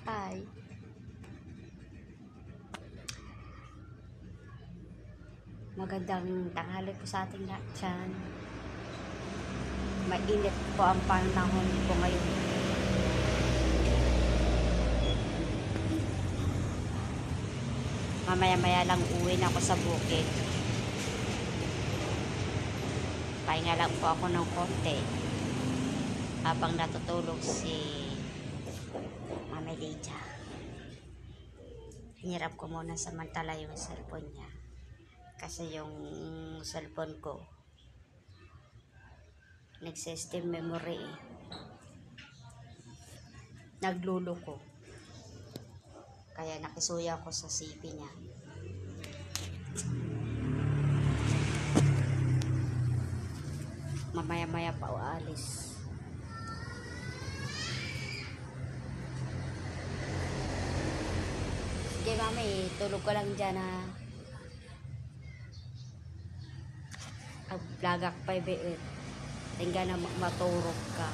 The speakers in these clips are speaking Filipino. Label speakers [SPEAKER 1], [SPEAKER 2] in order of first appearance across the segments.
[SPEAKER 1] Hi. Magandang tanghali po sa ating lahat dyan. Mainit po ang panahon po ngayon. Mamaya-maya lang uwi na ako sa bukid. Pahinga lang po ako ng konti habang natutulog si Mama Lydia. Hinirap ko muna samantala yung cellphone niya. Kasi yung cellphone ko nag-system memory naglulo ko, kaya nakisuya ko sa CP niya. Mamaya-maya pa ualis. Sige mami, tulog ko lang dyan ha. Aglagak pa ibeet. Tingga na maturog ka.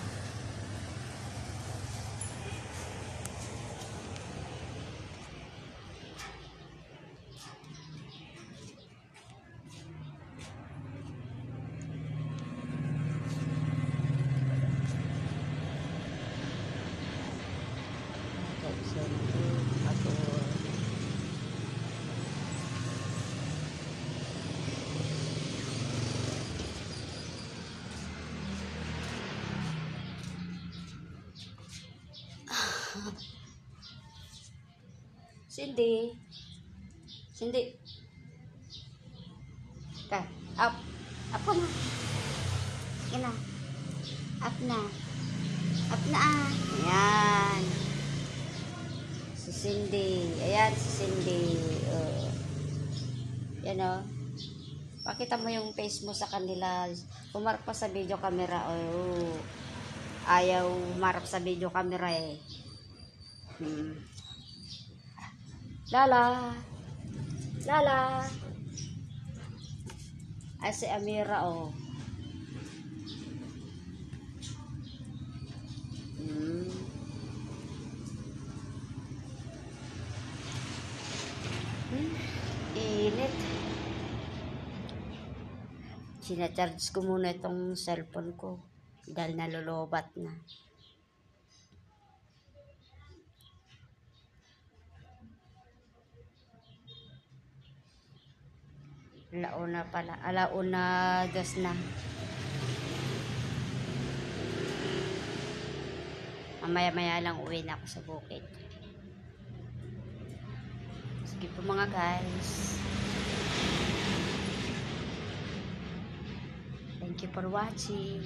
[SPEAKER 1] Cindy. Kay, up. Up ko na. Sige na. Up na. Up na ah. Ayan. Si Cindy. Ayan si Cindy. Yan o. Pakita mo yung face mo sa kanila. Pumarap pa sa video camera. Ayaw marap sa video camera eh. Lala. Lala. Ay si Amira oh. Init. Sinacharge ko muna itong cellphone ko dahil nalulubat na. Alauna pala. Alauna gas na. Mamaya-maya lang uwi na ako sa bukid. Sige po mga guys. Thank you for watching.